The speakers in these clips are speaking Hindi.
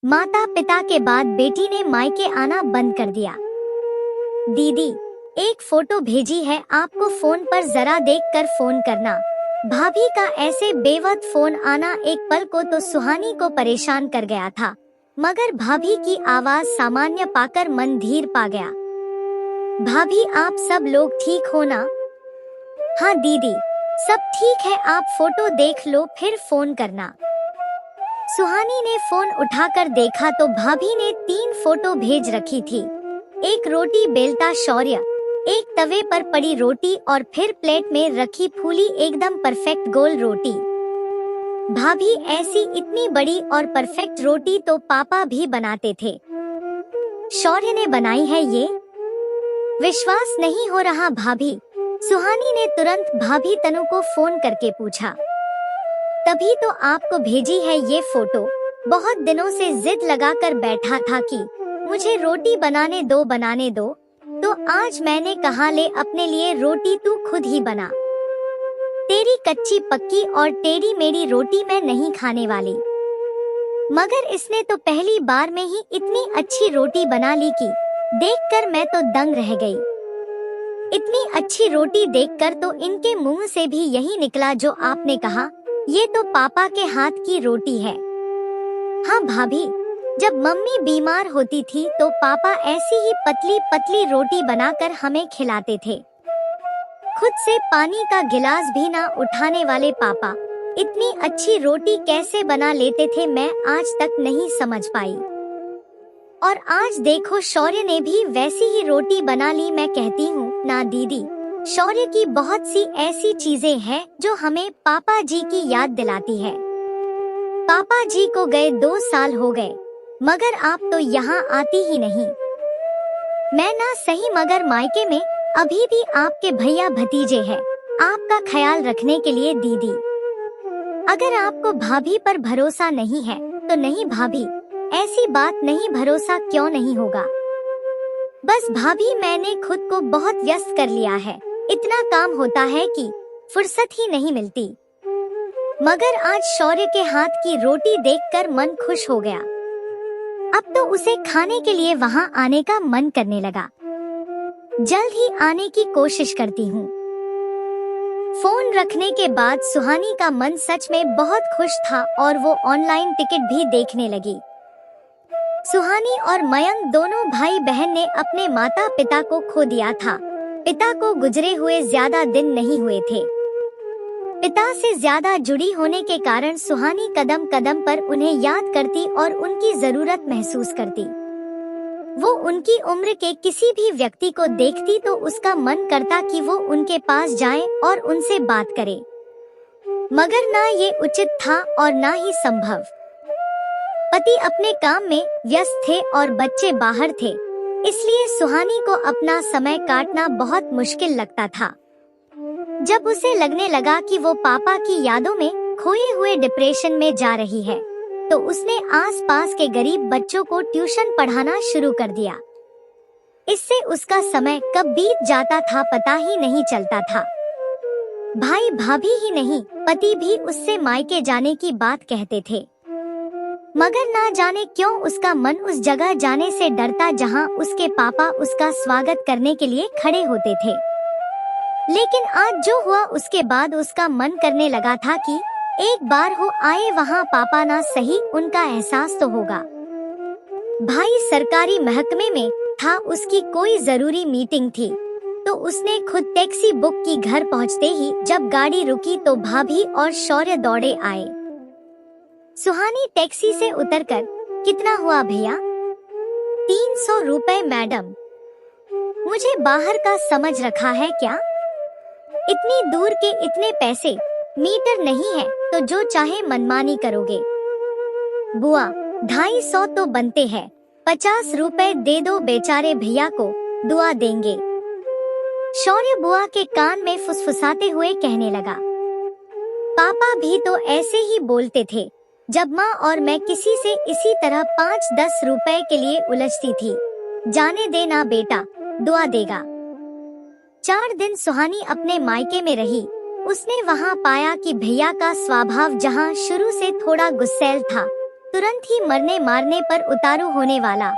माता पिता के बाद बेटी ने मायके आना बंद कर दिया। दीदी, एक फोटो भेजी है आपको, फोन पर जरा देखकर फोन करना। भाभी का ऐसे बेवक्त फोन आना एक पल को तो सुहानी को परेशान कर गया था, मगर भाभी की आवाज सामान्य पाकर मन धीर पा गया। भाभी, आप सब लोग ठीक हो ना? हाँ दीदी, सब ठीक है, आप फोटो देख लो फिर फोन करना। सुहानी ने फोन उठाकर देखा तो भाभी ने 3 फोटो भेज रखी थी। एक रोटी बेलता शौर्य, एक तवे पर पड़ी रोटी और फिर प्लेट में रखी फूली एकदम परफेक्ट गोल रोटी। भाभी, ऐसी इतनी बड़ी और परफेक्ट रोटी तो पापा भी बनाते थे। शौर्य ने बनाई है ये? विश्वास नहीं हो रहा भाभी। सुहानी ने तुरंत भाभी तनु को फोन करके पूछा। तभी तो आपको भेजी है ये फोटो। बहुत दिनों से जिद लगाकर बैठा था कि मुझे रोटी बनाने दो, तो आज मैंने कहा ले अपने लिए रोटी तू खुद ही बना। तेरी कच्ची पक्की और टेढ़ी मेढ़ी रोटी मैं नहीं खाने वाली। मगर इसने तो पहली बार में ही इतनी अच्छी रोटी बना ली कि देखकर मैं तो दंग रह गई। इतनी अच्छी रोटी देखकर तो इनके मुंह से भी यही निकला जो आपने कहा, ये तो पापा के हाथ की रोटी है। हाँ भाभी, जब मम्मी बीमार होती थी तो पापा ऐसी ही पतली पतली रोटी बनाकर हमें खिलाते थे। खुद से पानी का गिलास भी ना उठाने वाले पापा इतनी अच्छी रोटी कैसे बना लेते थे, मैं आज तक नहीं समझ पाई। और आज देखो शौर्य ने भी वैसी ही रोटी बना ली। मैं कहती हूँ ना दीदी, शौर्य की बहुत सी ऐसी चीजें हैं जो हमें पापा जी की याद दिलाती है। पापा जी को गए 2 साल हो गए, मगर आप तो यहाँ आती ही नहीं। मैं ना सही मगर मायके में अभी भी आपके भैया भतीजे हैं, आपका ख्याल रखने के लिए। दीदी, अगर आपको भाभी पर भरोसा नहीं है तो नहीं भाभी, ऐसी बात नहीं, भरोसा क्यों नहीं होगा। बस भाभी, मैंने खुद को बहुत व्यस्त कर लिया है, इतना काम होता है कि फुर्सत ही नहीं मिलती। मगर आज शौर्य के हाथ की रोटी देखकर मन खुश हो गया। अब तो उसे खाने के लिए वहाँ आने का मन करने लगा। जल्द ही आने की कोशिश करती हूँ। फोन रखने के बाद सुहानी का मन सच में बहुत खुश था और वो ऑनलाइन टिकट भी देखने लगी। सुहानी और मयंक दोनों भाई बहन ने अपने माता पिता को खो दिया था। पिता को गुजरे हुए ज्यादा दिन नहीं हुए थे। पिता से ज्यादा जुड़ी होने के कारण सुहानी कदम कदम पर उन्हें याद करती और उनकी जरूरत महसूस करती। वो उनकी उम्र के किसी भी व्यक्ति को देखती तो उसका मन करता कि वो उनके पास जाए और उनसे बात करे, मगर ना ये उचित था और ना ही संभव। पति अपने काम में व्यस्त थे और बच्चे बाहर थे, इसलिए सुहानी को अपना समय काटना बहुत मुश्किल लगता था। जब उसे लगने लगा कि वो पापा की यादों में खोए हुए डिप्रेशन में जा रही है, तो उसने आसपास के गरीब बच्चों को ट्यूशन पढ़ाना शुरू कर दिया। इससे उसका समय कब बीत जाता था पता ही नहीं चलता था। भाई भाभी ही नहीं, पति भी उससे मायके जाने की बात कहते थे, मगर ना जाने क्यों उसका मन उस जगह जाने से डरता जहां उसके पापा उसका स्वागत करने के लिए खड़े होते थे। लेकिन आज जो हुआ उसके बाद उसका मन करने लगा था कि एक बार हो आए वहां पापा ना सही, उनका एहसास तो होगा। भाई सरकारी महकमे में था, उसकी कोई जरूरी मीटिंग थी तो उसने खुद टैक्सी बुक की। घर पहुंचते ही जब गाड़ी रुकी तो भाभी और शौर्य दौड़े आए। सुहानी टैक्सी से उतरकर, कितना हुआ भैया? 300 रुपए मैडम। मुझे बाहर का समझ रखा है क्या? इतनी दूर के इतने पैसे, मीटर नहीं है तो जो चाहे मनमानी करोगे। बुआ, 250 तो बनते हैं, 50 रुपए दे दो बेचारे भैया को, दुआ देंगे। शौर्य बुआ के कान में फुसफुसाते हुए कहने लगा। पापा भी तो ऐसे ही बोलते थे जब माँ और मैं किसी से इसी तरह 5-10 रुपए के लिए उलझती थी। जाने देना बेटा, दुआ देगा। 4 दिन सुहानी अपने मायके में रही। उसने वहाँ पाया कि भैया का स्वभाव जहाँ शुरू से थोड़ा गुस्सैल था, तुरंत ही मरने मारने पर उतारू होने वाला।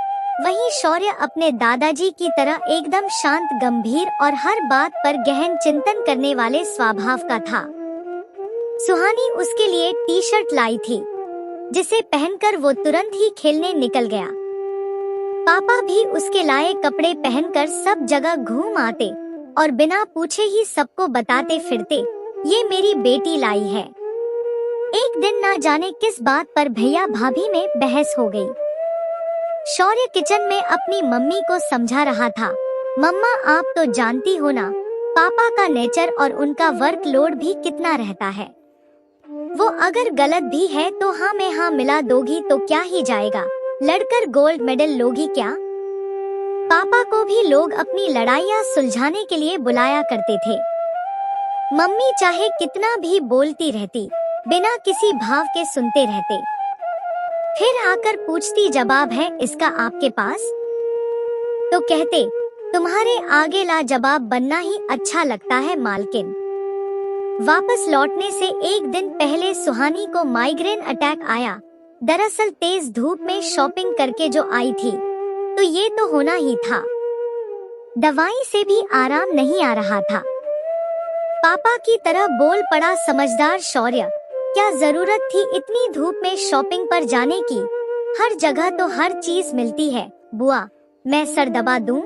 वहीं शौर्य अपने दादाजी की तरह एकदम शांत, गंभीर और हर बात पर गहन चिंतन करने वाले स्वभाव का था। सुहानी उसके लिए टी शर्ट लाई थी, जिसे पहनकर वो तुरंत ही खेलने निकल गया। पापा भी उसके लाए कपड़े पहनकर सब जगह घूम आते और बिना पूछे ही सबको बताते फिरते, ये मेरी बेटी लाई है। एक दिन ना जाने किस बात पर भैया भाभी में बहस हो गई। शौर्य किचन में अपनी मम्मी को समझा रहा था, मम्मा आप तो जानती हो ना, पापा का नेचर और उनका वर्कलोड भी कितना रहता है। वो अगर गलत भी है तो हाँ में हाँ मिला दोगी तो क्या ही जाएगा, लड़कर गोल्ड मेडल लोगी क्या। पापा को भी लोग अपनी लड़ाइयाँ सुलझाने के लिए बुलाया करते थे। मम्मी चाहे कितना भी बोलती रहती, बिना किसी भाव के सुनते रहते। फिर आकर पूछती, जवाब है इसका आपके पास? तो कहते, तुम्हारे आगे लाजवाब बनना ही अच्छा लगता है मालकिन। वापस लौटने से एक दिन पहले सुहानी को माइग्रेन अटैक आया। दरअसल तेज धूप में शॉपिंग करके जो आई थी, तो ये तो होना ही था। दवाई से भी आराम नहीं आ रहा था। पापा की तरह बोल पड़ा समझदार शौर्य, क्या जरूरत थी इतनी धूप में शॉपिंग पर जाने की? हर जगह तो हर चीज मिलती है। बुआ, मैं सर दबा दूं?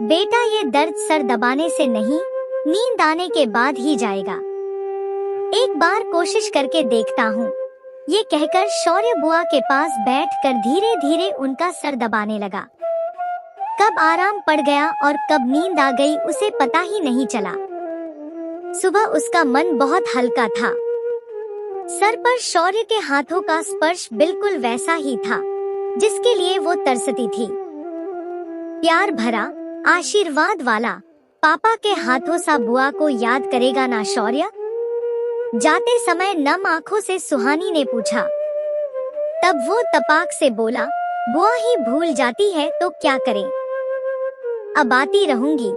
बेटा ये दर्द सर दबाने से नहीं, नींद आने के बाद ही जाएगा। एक बार कोशिश करके देखता हूँ। ये कहकर शौर्य बुआ के पास बैठकर धीरे धीरे उनका सर दबाने लगा। कब आराम पड़ गया और कब नींद आ गई उसे पता ही नहीं चला। सुबह उसका मन बहुत हल्का था। सर पर शौर्य के हाथों का स्पर्श बिल्कुल वैसा ही था जिसके लिए वो तरसती थी। प्यार भरा, आशीर्वाद वाला पापा के हाथों सा बुआ को याद करेगा ना शौर्य? जाते समय नम आंखों से सुहानी ने पूछा। तब वो तपाक से बोला, बुआ ही भूल जाती है तो क्या करें, अब आती रहूंगी,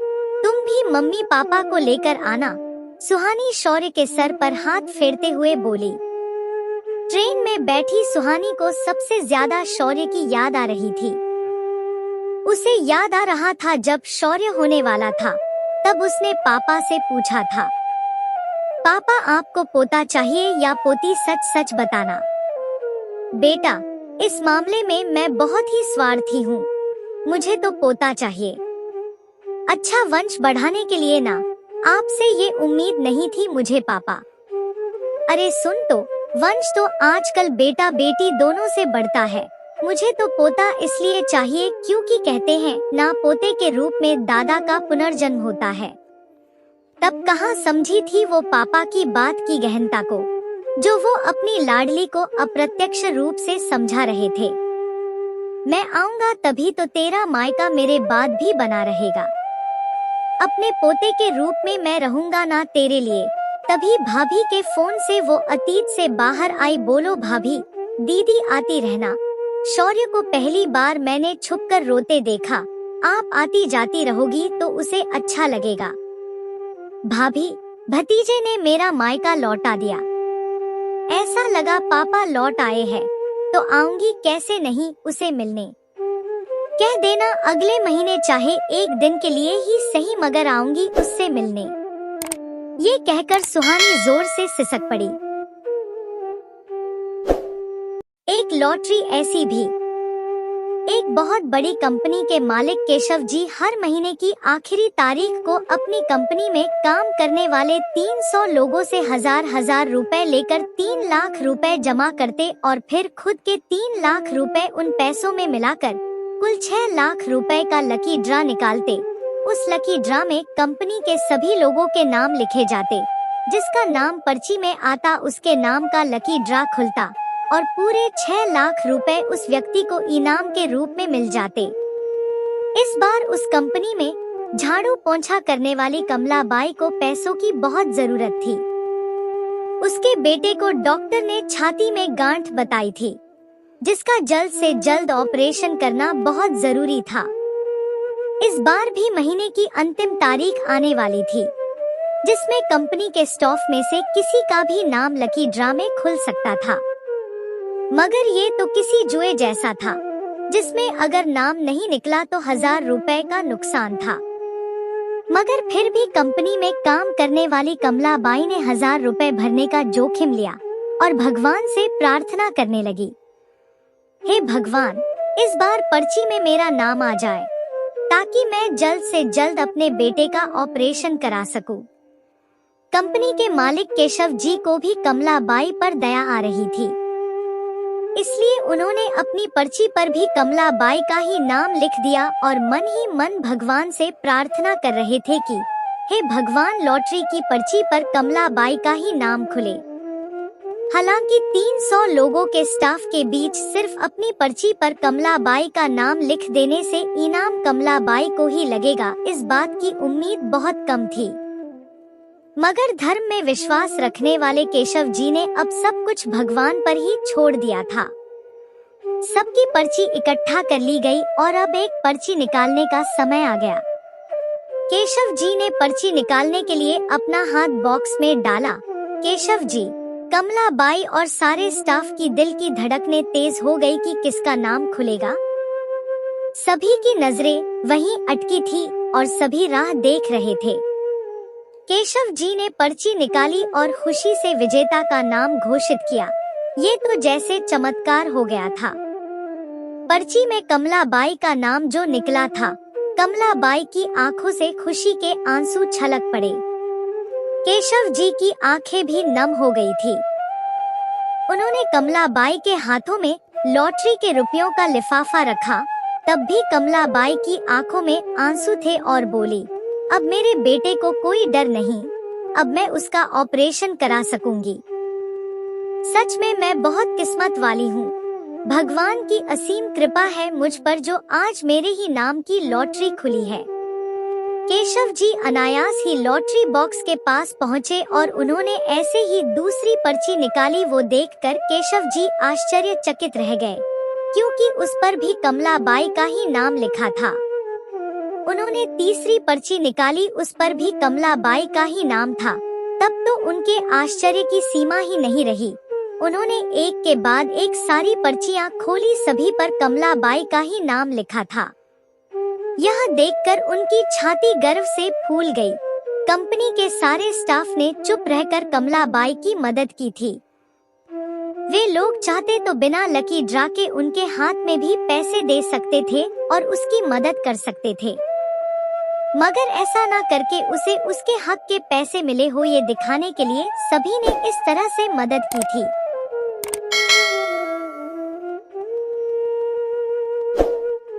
तुम भी मम्मी पापा को लेकर आना। सुहानी शौर्य के सर पर हाथ फेरते हुए बोली। ट्रेन में बैठी सुहानी को सबसे ज्यादा शौर्य की याद आ रही थी। उसे याद आ रहा था जब शौर्य होने वाला था, तब उसने पापा से पूछा था, पापा आपको पोता चाहिए या पोती? सच सच बताना। बेटा, इस मामले में मैं बहुत ही स्वार्थी हूँ, मुझे तो पोता चाहिए। अच्छा वंश बढ़ाने के लिए ना, आपसे ये उम्मीद नहीं थी मुझे पापा। अरे सुन तो, वंश तो आजकल बेटा बेटी दोनों से बढ़ता है। मुझे तो पोता इसलिए चाहिए क्योंकि कहते हैं ना, पोते के रूप में दादा का पुनर्जन्म होता है। तब कहाँ समझी थी वो पापा की बात की गहनता को, जो वो अपनी लाडली को अप्रत्यक्ष रूप से समझा रहे थे। मैं आऊंगा तभी तो तेरा मायका मेरे बाद भी बना रहेगा। अपने पोते के रूप में मैं रहूंगा ना तेरे लिए। तभी भाभी के फोन से वो अतीत से बाहर आई। बोलो भाभी, दीदी आती रहना। शौर्य को पहली बार मैंने छुपकर रोते देखा। आप आती जाती रहोगी तो उसे अच्छा लगेगा। भाभी, भतीजे ने मेरा मायका लौटा दिया। ऐसा लगा पापा लौट आए हैं, तो आऊंगी कैसे नहीं उसे मिलने। कह देना अगले महीने, चाहे एक दिन के लिए ही सही, मगर आऊंगी उससे मिलने। ये कहकर सुहानी जोर से सिसक पड़ी। एक लॉटरी ऐसी भी। एक बहुत बड़ी कंपनी के मालिक केशव जी हर महीने की आखिरी तारीख को अपनी कंपनी में काम करने वाले 300 लोगों से हजार रुपए लेकर 3 लाख रुपए जमा करते और फिर खुद के 3 लाख रुपए उन पैसों में मिलाकर कुल 6 लाख रुपए का लकी ड्रा निकालते। उस लकी ड्रा में कंपनी के सभी लोगों के नाम लिखे जाते। जिसका नाम पर्ची में आता उसके नाम का लकी ड्रा खुलता और पूरे 6 लाख रुपए उस व्यक्ति को इनाम के रूप में मिल जाते। इस बार उस कंपनी में झाड़ू पोंछा करने वाली कमलाबाई को पैसों की बहुत जरूरत थी। उसके बेटे को डॉक्टर ने छाती में गांठ बताई थी, जिसका जल्द से जल्द ऑपरेशन करना बहुत जरूरी था। इस बार भी महीने की अंतिम तारीख आने वाली थी, जिसमें कंपनी के स्टाफ में से किसी का भी नाम लकी ड्रा में खुल सकता था। मगर ये तो किसी जुए जैसा था, जिसमें अगर नाम नहीं निकला तो 1000 रुपए का नुकसान था। मगर फिर भी कंपनी में काम करने वाली कमलाबाई ने 1000 रुपए भरने का जोखिम लिया और भगवान से प्रार्थना करने लगी, हे भगवान, इस बार पर्ची में मेरा नाम आ जाए ताकि मैं जल्द से जल्द अपने बेटे का ऑपरेशन करा सकूं। कंपनी के मालिक केशव जी को भी कमलाबाई पर दया आ रही थी, इसलिए उन्होंने अपनी पर्ची पर भी कमलाबाई का ही नाम लिख दिया और मन ही मन भगवान से प्रार्थना कर रहे थे कि हे भगवान, लॉटरी की पर्ची पर कमलाबाई का ही नाम खुले। हालांकि 300 लोगों के स्टाफ के बीच सिर्फ अपनी पर्ची पर कमलाबाई का नाम लिख देने से इनाम कमलाबाई को ही लगेगा, इस बात की उम्मीद बहुत कम थी। मगर धर्म में विश्वास रखने वाले केशव जी ने अब सब कुछ भगवान पर ही छोड़ दिया था। सबकी पर्ची इकट्ठा कर ली गई और अब एक पर्ची निकालने का समय आ गया। केशव जी ने पर्ची निकालने के लिए अपना हाथ बॉक्स में डाला। केशव जी, कमलाबाई और सारे स्टाफ की दिल की धड़कनें तेज हो गई कि किसका नाम खुलेगा। सभी की नजरें वहीं अटकी थी और सभी राह देख रहे थे। केशव जी ने पर्ची निकाली और खुशी से विजेता का नाम घोषित किया। ये तो जैसे चमत्कार हो गया था। पर्ची में कमलाबाई का नाम जो निकला था, कमलाबाई की आंखों से खुशी के आंसू छलक पड़े। केशव जी की आंखें भी नम हो गई थी। उन्होंने कमलाबाई के हाथों में लॉटरी के रुपयों का लिफाफा रखा, तब भी कमलाबाई की आंखों में आंसू थे और बोली, अब मेरे बेटे को कोई डर नहीं, अब मैं उसका ऑपरेशन करा सकूंगी। सच में मैं बहुत किस्मत वाली हूँ। भगवान की असीम कृपा है मुझ पर जो आज मेरे ही नाम की लॉटरी खुली है। केशव जी अनायास ही लॉटरी बॉक्स के पास पहुँचे और उन्होंने ऐसे ही दूसरी पर्ची निकाली। वो देखकर केशव जी आश्चर्यचकित रह गए, क्योंकि उस पर भी कमलाबाई का ही नाम लिखा था। उन्होंने तीसरी पर्ची निकाली, उस पर भी कमलाबाई का ही नाम था। तब तो उनके आश्चर्य की सीमा ही नहीं रही। उन्होंने एक के बाद एक सारी पर्चियां खोली, सभी पर कमलाबाई का ही नाम लिखा था। यह देखकर उनकी छाती गर्व से फूल गई। कंपनी के सारे स्टाफ ने चुप रहकर कमलाबाई की मदद की थी। वे लोग चाहते तो बिना लकी ड्रा के उनके हाथ में भी पैसे दे सकते थे और उसकी मदद कर सकते थे, मगर ऐसा ना करके उसे उसके हक के पैसे मिले हो ये दिखाने के लिए सभी ने इस तरह से मदद की थी।